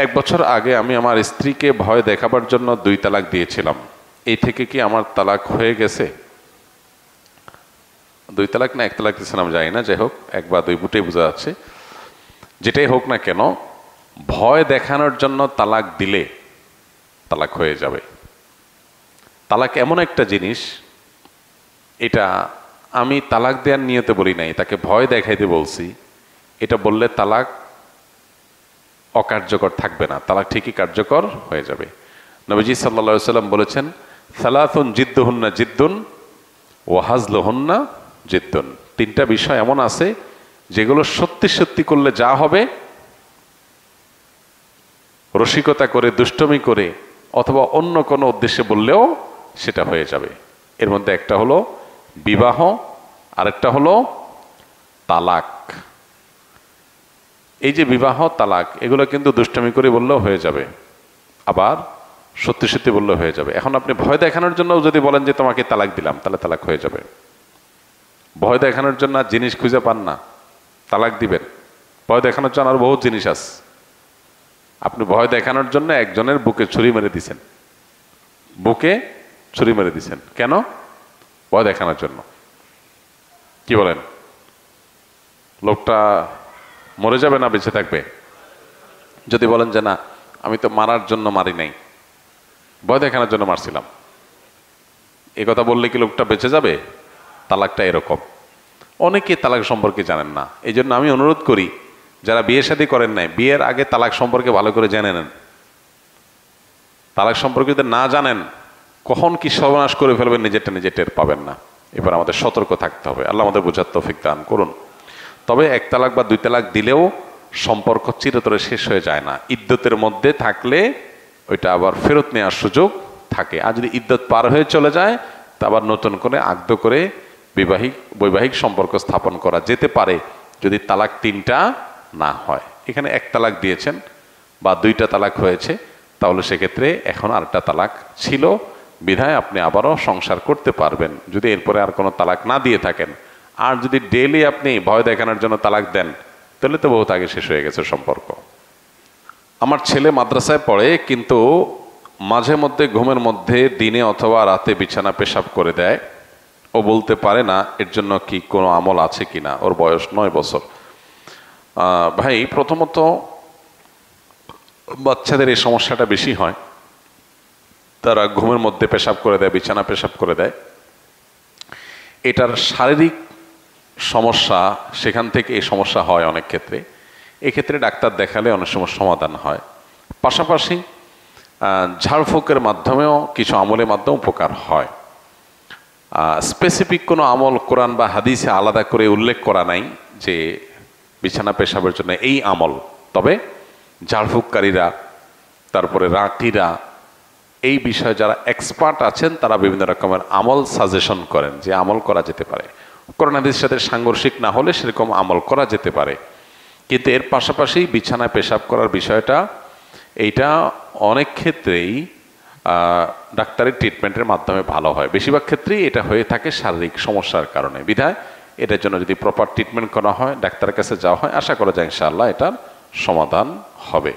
এক বছর আগে আমি আমার স্ত্রীকে ভয় দেখাবার জন্য 2 তালাক দিয়েছিলাম। এই থেকে কি আমার তালাক হয়ে গেছে? 2 তালাক না 1 তালাক দিয়েছিলাম জানি না, যাই হোক 1 বা 2 বুটেই বোঝা যাচ্ছে। যেটাই হোক না কেন, ভয় দেখানোর জন্য তালাক দিলে তালাক হয়ে যাবে। তালাক এমন একটা জিনিস, এটা আমি তালাক দেওয়ার নিয়তে বলি নাই, তাকে ভয় দেখাইতে বলছি। এটা বললে তালাক অকার্যকর থাকবে না, তালাক ঠিকই কার্যকর হয়ে যাবে। নবীজি সাল্লাল্লাহু আলাইহি সাল্লাম বলেছেন, সালাতুন জিদ্দুহুন্না জিদ্দুন ওয়া হাজলুহুন্না জিদ্দুন। 3টা বিষয় এমন আছে যেগুলো সত্যি সত্যি করলে যা হবে, রসিকতা করে দুষ্টমি করে অথবা অন্য কোনো উদ্দেশ্যে বললেও সেটা হয়ে যাবে। এর মধ্যে একটা হলো বিবাহ, আরেকটা হলো তালাক। এই যে বিবাহ তালাক, এগুলো কিন্তু দুষ্টমি করে বললেও হয়ে যাবে, আবার সত্যি সত্যি বললেও হয়ে যাবে। এখন আপনি ভয় দেখানোর জন্য যদি বলেন যে তোমাকে তালাক দিলাম, তাহলে তালাক হয়ে যাবে। ভয় দেখানোর জন্য জিনিস খুঁজে পান না, তালাক দিবেন। ভয় দেখানোর জন্য আর বহুত জিনিস আছে। আপনি ভয় দেখানোর জন্য একজনের বুকে ছুরি মেরে দিছেন, বুকে ছুরি মেরে দিছেন কেন? ভয় দেখানোর জন্য। কি বলেন? লোকটা মরে যাবে না বেঁচে থাকবে? যদি বলেন যে না, আমি তো মারার জন্য মারি নাই, ভয় দেখানোর জন্য মারছিলাম, এ কথা বললে কি লোকটা বেঁচে যাবে? তালাকটা এরকম। অনেকে তালাক সম্পর্কে জানেন না। এই জন্য আমি অনুরোধ করি, যারা বিয়ে শাদী করেন নাই, বিয়ের আগে তালাক সম্পর্কে ভালো করে জেনে নেন। তালাক সম্পর্কে যদি না জানেন, কখন কি সর্বনাশ করে ফেলবেন নিজেরটা নিজে টের পাবেন না। এবার আমাদের সতর্ক থাকতে হবে। আল্লাহ আমাদের বোঝার তৌফিক দান করুন। তবে 1 তালাক বা 2 তালাক দিলেও সম্পর্ক চিরতরে শেষ হয়ে যায় না। ইদ্যতের মধ্যে থাকলে ওইটা আবার ফেরত নেওয়ার সুযোগ থাকে। আর যদি ইদ্যত পার হয়ে চলে যায়, তা আবার নতুন করে আগ্ধ করে বৈবাহিক সম্পর্ক স্থাপন করা যেতে পারে, যদি তালাক 3টা না হয়। এখানে 1 তালাক দিয়েছেন বা 2টা তালাক হয়েছে, তাহলে সেক্ষেত্রে এখন আরেকটা তালাক ছিল বিধায় আপনি আবারও সংসার করতে পারবেন, যদি এরপরে আর কোনো তালাক না দিয়ে থাকেন। আর যদি ডেইলি আপনি ভয় দেখানোর জন্য তালাক দেন, তাহলে তো বহুত আগে শেষ হয়ে গেছে সম্পর্ক। আমার ছেলে মাদ্রাসায় পড়ে, কিন্তু মাঝে মধ্যে ঘুমের মধ্যে দিনে অথবা রাতে বিছানা পেশাব করে দেয়। ও বলতে পারে না, এর জন্য কি কোনো আমল আছে কিনা? ওর বয়স 9 বছর। ভাই, প্রথমত বাচ্চাদের এই সমস্যাটা বেশি হয়, তারা ঘুমের মধ্যে পেশাব করে দেয়, বিছানা পেশাব করে দেয়। এটার শারীরিক সমস্যা, সেখান থেকে এই সমস্যা হয় অনেক ক্ষেত্রে। এক্ষেত্রে ডাক্তার দেখালে অনেক সময় সমাধান হয়। পাশাপাশি ঝাড়ফুঁকের মাধ্যমেও কিছু আমলের মাধ্যমে উপকার হয়। স্পেসিফিক কোনো আমল কোরআন বা হাদিসে আলাদা করে উল্লেখ করা নাই যে বিছানা পেশাবের জন্য এই আমল। তবে ঝাড়ফুঁককারীরা, তারপরে রাঁকিরা, এই বিষয়ে যারা এক্সপার্ট আছেন, তারা বিভিন্ন রকমের আমল সাজেশন করেন যে আমল করা যেতে পারে। কোরআন হাদিসের সাথে সাংঘর্ষিক না হলে সেরকম আমল করা যেতে পারে। কিন্তু এর পাশাপাশি বিছানায় পেশাব করার বিষয়টা, এইটা অনেক ক্ষেত্রেই ডাক্তারের ট্রিটমেন্টের মাধ্যমে ভালো হয়। বেশিরভাগ ক্ষেত্রেই এটা হয়ে থাকে শারীরিক সমস্যার কারণে। বিধায় এটার জন্য যদি প্রপার ট্রিটমেন্ট করা হয়, ডাক্তারের কাছে যাওয়া হয়, আশা করা যায় ইনশাআল্লাহ এটার সমাধান হবে।